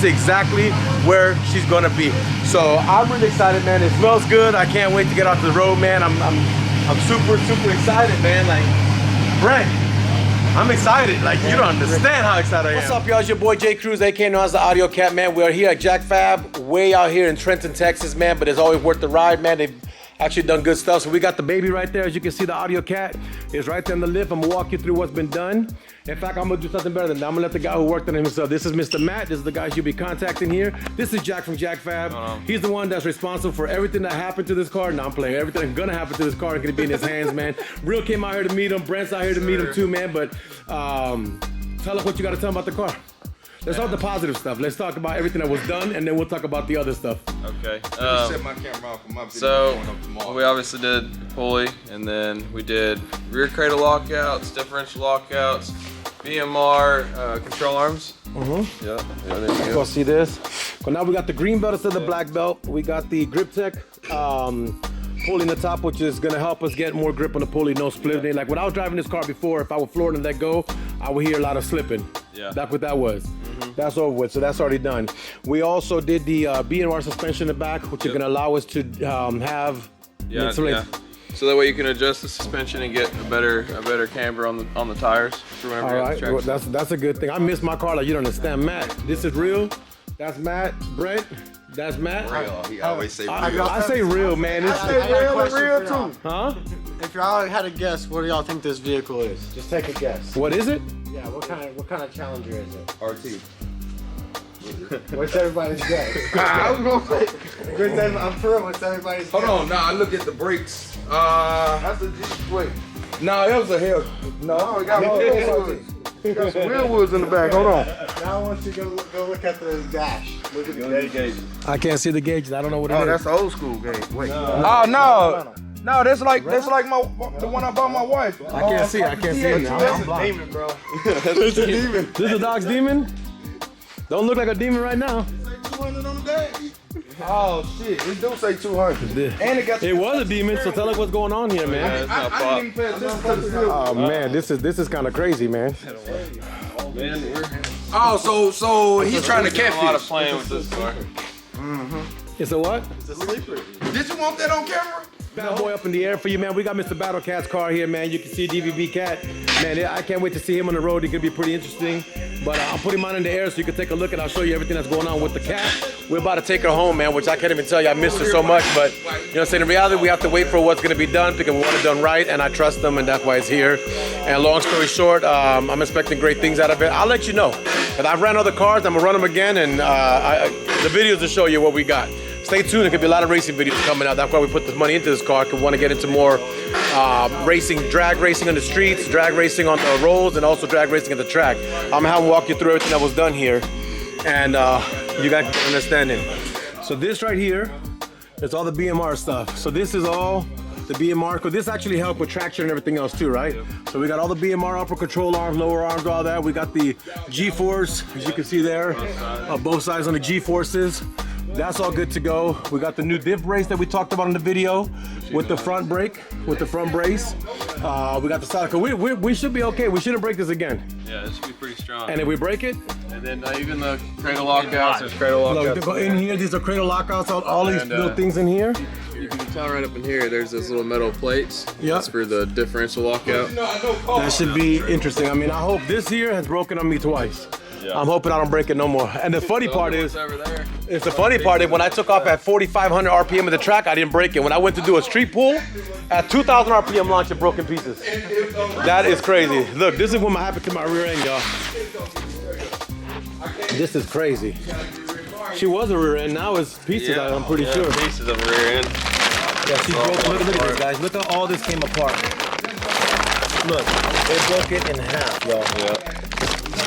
exactly where she's gonna be. So I'm really excited, man. It smells good. I can't wait to get off the road, man. I'm super excited, man. Like, Brent, I'm excited. Like, you don't understand how excited I am. What's up, y'all? It's your boy Jay Cruz, aka known as the Audio Cat, man. We are here at Jakfab, way out here in Trenton, Texas, man. But it's always worth the ride, man. They've actually done good stuff. So we got the baby right there. As you can see, the Audio Cat is right there in the lift. I'm gonna walk you through what's been done. In fact, I'm gonna do something better than that. I'm gonna let the guy who worked on it himself. This is Mr. Matt. This is the guy you'll be contacting here. This is Jack from Jakfab. He's the one that's responsible for everything that happened to this car. Now I'm playing. Everything that's gonna happen to this car is gonna be in his hands, man. Real came out here to meet him. Brent's out here to meet him too, man. But tell us what you gotta tell him about the car. Let's talk the positive stuff. Let's talk about everything that was done, and then we'll talk about the other stuff. Okay. Set my camera off for my video So going up tomorrow. we obviously did pulley, and then we did rear cradle lockouts, differential lockouts, Bmr control arms. Yeah. There you go. See this? Well, now we got the green belt instead of the black belt. We got the Griptech pulley in the top, which is gonna help us get more grip on the pulley, no splitting. Like when I was driving this car before, if I would floor it and let go, I would hear a lot of slipping. Yeah. That's what that was. That's over with, so that's already done. We also did the Bmr suspension in the back, which is gonna allow us to have So that way you can adjust the suspension and get a better camber on the tires for whenever all you right, have well, that's a good thing. I miss my car like you don't understand. Matt, this is real. That's Matt. Brent, that's Matt. Real. He always say real. I say real, man. It's real too. huh? If y'all had a guess, what do y'all think this vehicle is? Just take a guess. What is it? Yeah, what kind of Challenger is it? RT. What's everybody's guess? I was gonna say. I'm sure what's everybody's Hold guess? on, now I look at the brakes. That's a G. Wait. No, that was a Hell. No, it got real woods. Got some real woods in the back. Hold on. Now I want you to go look at the dash. Look at the gauge. I can't see the gauges. I don't know what it is. Oh, that's the old school gauge. Wait. Oh no. No, that's like the one I bought my wife. I can't see. I can't see it now. I'm blind. Demon, bro. It's a demon. This is a dog's demon? Don't look like a demon right now. 200 on the day. Oh shit, it do say 200. And it got. It was a demon, so tell us what's going on here, man. I didn't even pay attention to the seal. Oh man, this is kind of crazy, man. Oh, so he's trying to catch a lot of playing with this car. It's a what? It's a sleeper. Did you want that on camera? Bad boy up in the air for you, man. We got Mr. Battle Cat's car here, man. You can see DVB Cat. Man, I can't wait to see him on the road. He's gonna be pretty interesting. But I'm putting mine in the air so you can take a look and I'll show you everything that's going on with the cat. We're about to take her home, man, which I can't even tell you. I missed her so much, but you know what I'm saying? In reality, we have to wait for what's gonna be done because we want it done right, and I trust them, and that's why it's here. And long story short, I'm expecting great things out of it. I'll let you know. If I've ran other cars, I'm gonna run them again, and the videos will show you what we got. Stay tuned, there could be a lot of racing videos coming out. That's why we put this money into this car, because we want to get into more racing, drag racing on the streets, drag racing on the roads, and also drag racing at the track. I'm gonna have them walk you through everything that was done here, and you guys can understand it. So this right here is all the Bmr stuff. So this is all the Bmr, because this actually helped with traction and everything else too, right? So we got all the Bmr upper control arms, lower arms, all that. We got the G-force, as you can see there, both sides on the G-forces. That's all good to go. We got the new diff brace that we talked about in the video with the front brake, with the front brace. We got the side. We should be okay. We shouldn't break this again. Yeah, this should be pretty strong. And if we break it, and then even the cradle lockouts, there's cradle lockouts. look, in here, these are cradle lockouts, all these little things in here. You can tell right up in here, there's those little metal plates. Yeah. That's for the differential lockout. That should be interesting. I mean, I hope this here has broken on me twice. Yeah. I'm hoping I don't break it no more. And the funny part is, it's the funny part is when I took off at 4,500 RPM at the track, I didn't break it. When I went to do a street pull, at 2,000 RPM launch, it broke in pieces. That is crazy. Look, this is what happened to my rear end, y'all. This is crazy. She was a rear end, now it's pieces, I'm pretty sure. Pieces of rear end. Yeah, she's broken. Look at this, guys. Look how all this came apart. Look, it broke it in half, y'all. Yeah.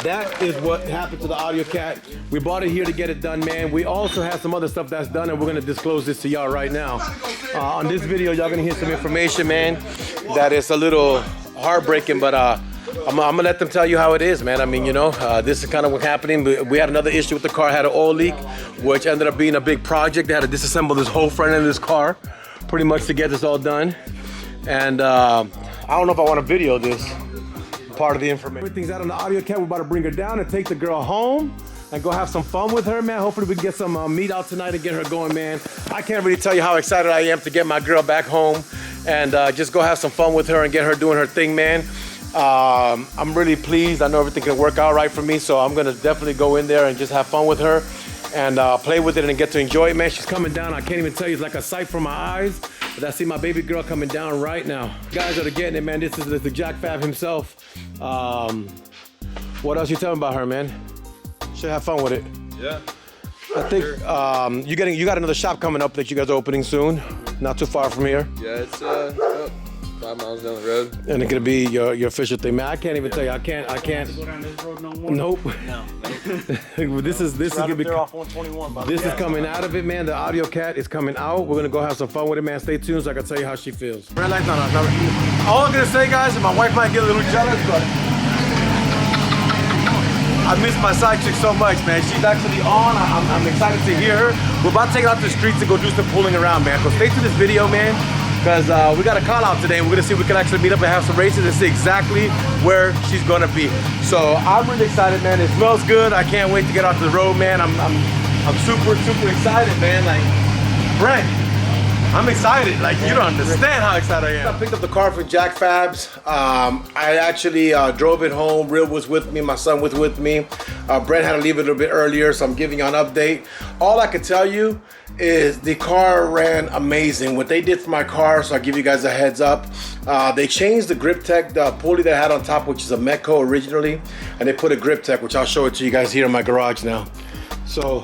That is what happened to the Audio Cat. We bought it here to get it done, man. We also have some other stuff that's done, and we're gonna disclose this to y'all right now. On this video, y'all gonna hear some information, man, that is a little heartbreaking, but I'm gonna let them tell you how it is, man. I mean, you know, this is kind of what's happening. We had another issue with the car, had an oil leak, which ended up being a big project. They had to disassemble this whole front end of this car, pretty much to get this all done. And I don't know if I want to video this. Part of the information. Everything's out on the Audio Cat. We're about to bring her down and take the girl home. and go have some fun with her, man. Hopefully we can get some meat out tonight and get her going, man. I can't really tell you how excited I am to get my girl back home and just go have some fun with her and get her doing her thing, man. I'm really pleased. I know everything can work out right for me, so I'm gonna definitely go in there and just have fun with her and play with it and get to enjoy it, man. She's coming down. I can't even tell you, it's like a sight for my eyes. But I see my baby girl coming down right now. Guys that are getting it, man, this is the Jackfab himself. What else you telling about her, man? Should have fun with it. Yeah. I think you got another shop coming up that you guys are opening soon, not too far from here. Yeah, it's about 5 miles down the road. And it's gonna be your official thing, man. I can't even tell you. I can't. Go down this road no more? Nope. No. this is gonna be. Off 121, This is coming out of it, man. The Audio Cat is coming out. We're gonna go have some fun with it, man. Stay tuned so I can tell you how she feels. Red light, no. All I'm gonna say, guys, and my wife might get a little jealous, but I miss my side chick so much, man. She's actually on. I'm excited to hear her. We're about to take it out to the streets to go do some pulling around, man. So stay to this video, man, because we got a call out today. And we're gonna see if we can actually meet up and have some races and see exactly where she's gonna be. So I'm really excited, man. It smells good. I can't wait to get off the road, man. I'm super excited, man. Like, Brent, I'm excited. Like, you don't understand how excited I am. I picked up the car from Jackfab's. I actually drove it home. Real was with me. My son was with me. Brent had to leave it a little bit earlier, so I'm giving you an update. All I can tell you is the car ran amazing. What they did for my car, so I'll give you guys a heads up. They changed the Griptech, the pulley that I had on top, which is a Metco originally, and they put a Griptech, which I'll show it to you guys here in my garage now. So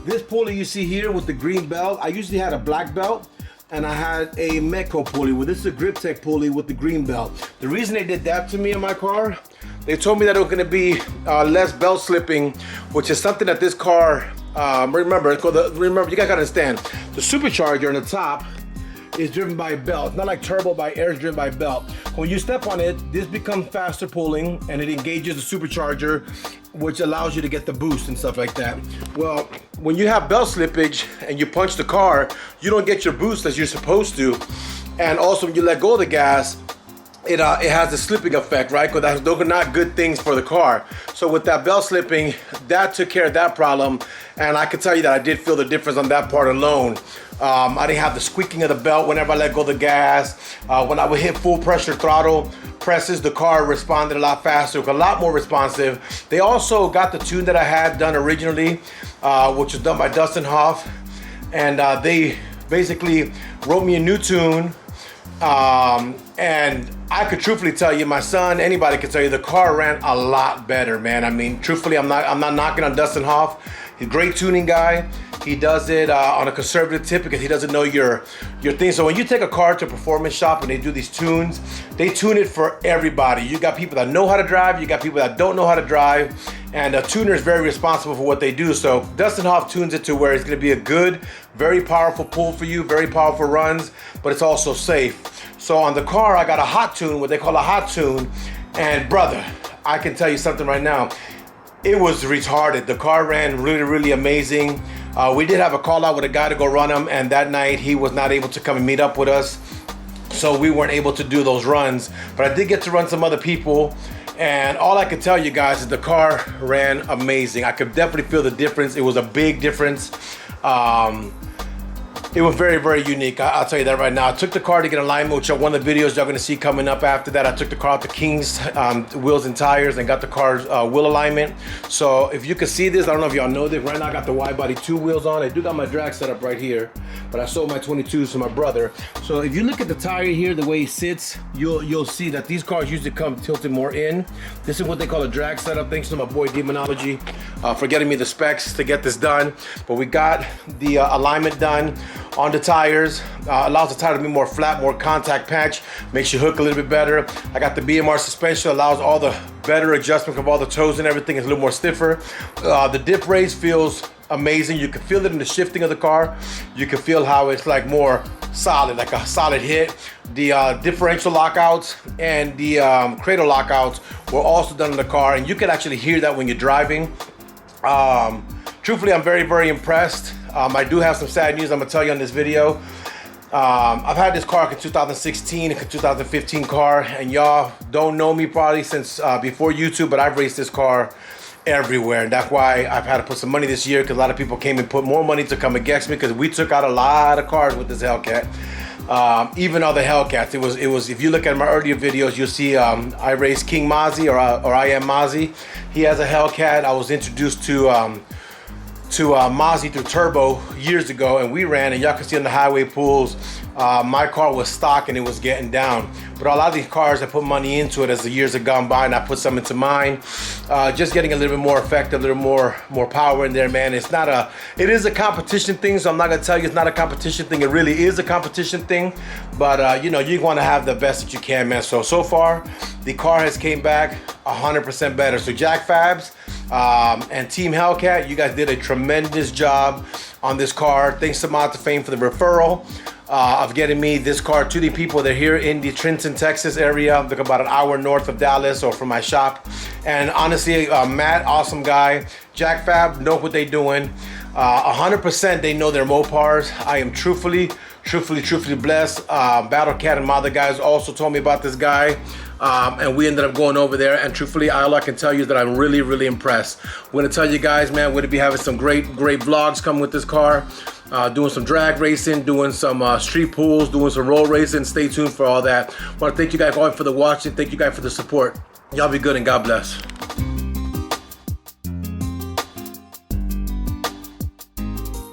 this pulley you see here with the green belt, I usually had a black belt and I had a Metco pulley. Well, this is a Griptech pulley with the green belt. The reason they did that to me in my car, they told me that it was gonna be less belt slipping, which is something that this car, remember, you guys gotta understand, the supercharger on the top is driven by a belt. It's not like turbo by air, it's driven by belt. When you step on it, this becomes faster pulling and it engages the supercharger, which allows you to get the boost and stuff like that. Well, when you have belt slippage and you punch the car, you don't get your boost as you're supposed to. And also when you let go of the gas, it has a slipping effect, right? Because those are not good things for the car. So with that belt slipping, that took care of that problem. And I can tell you that I did feel the difference on that part alone. I didn't have the squeaking of the belt whenever I let go of the gas. When I would hit full pressure throttle presses, the car responded a lot faster, a lot more responsive. They also got the tune that I had done originally, which was done by Dustin Hoff. And they basically wrote me a new tune. And I could truthfully tell you, my son, anybody could tell you, the car ran a lot better, man. I mean, truthfully, I'm not knocking on Dustin Hoff. He's a great tuning guy. He does it on a conservative tip because he doesn't know your thing. So when you take a car to a performance shop and they do these tunes, they tune it for everybody. You got people that know how to drive, you got people that don't know how to drive, and a tuner is very responsible for what they do. So Dustin Hoff tunes it to where it's gonna be a good, very powerful pull for you, very powerful runs, but it's also safe. So on the car, I got a hot tune, what they call a hot tune, and brother, I can tell you something right now. It was retarded. The car ran really amazing. We did have a call out with a guy to go run him, and that night he was not able to come and meet up with us. So we weren't able to do those runs, but I did get to run some other people. And all I can tell you guys is the car ran amazing. I could definitely feel the difference. It was a big difference. It was very unique. I'll tell you that right now. I took the car to get alignment, which are one of the videos y'all gonna see coming up after that. I took the car out to King's wheels and tires and got the car's wheel alignment. So if you can see this, I don't know if y'all know this, right now I got the wide body 2 wheels on. I do got my drag set up right here, but I sold my 22s to my brother. So if you look at the tire here, the way it sits, you'll see that these cars usually come tilted more in. This is what they call a drag setup. Thanks to my boy Demonology for getting me the specs to get this done. But we got the alignment done on the tires. Allows the tire to be more flat, more contact patch, makes you hook a little bit better. I got the Bmr Suspension, allows all the better adjustment of all the toes and everything. Is a little more stiffer. The dip raise feels amazing. You can feel it in the shifting of the car. You can feel how it's like more solid, like a solid hit. The differential lockouts and the cradle lockouts were also done in the car, and you can actually hear that when you're driving. Truthfully, I'm very impressed. I do have some sad news I'm gonna tell you on this video. I've had this car in 2016, a 2015 car, and y'all don't know me probably since before YouTube, but I've raced this car everywhere. And that's why I've had to put some money this year, because a lot of people came and put more money to come against me, because we took out a lot of cars with this Hellcat. Even other Hellcats, it was. If you look at my earlier videos, you'll see I raced King Mozzie, or I am Mozzie. He has a Hellcat. I was introduced to Mozzie through Turbo years ago, and we ran, and y'all can see on the highway pools, my car was stock and it was getting down. But a lot of these cars, I put money into it as the years have gone by, and I put some into mine, just getting a little bit more effective, a little more power in there, man. It is a competition thing, so I'm not gonna tell you it's not a competition thing. It really is a competition thing, but you know, you want to have the best that you can, man. So far, the car has came back 100% better. So Jackfabs and Team Hellcat, you guys did a tremendous job on this car. Thanks to Mount to Fame for the referral of getting me this car to the people. They're here in the Trenton, Texas area. They're about an hour north of Dallas, or from my shop. And honestly, Matt, awesome guy. Jackfab know what they're doing. 100% they know their Mopars. I am truthfully blessed. Battle Cat and my other guys also told me about this guy. And we ended up going over there, and truthfully, all I can tell you is that I'm really impressed. We're gonna tell you guys, man, we're gonna be having some great vlogs coming with this car, doing some drag racing, doing some street pools, doing some roll racing. Stay tuned for all that. I wanna thank you guys all for the watching. Thank you guys for the support. Y'all be good and God bless.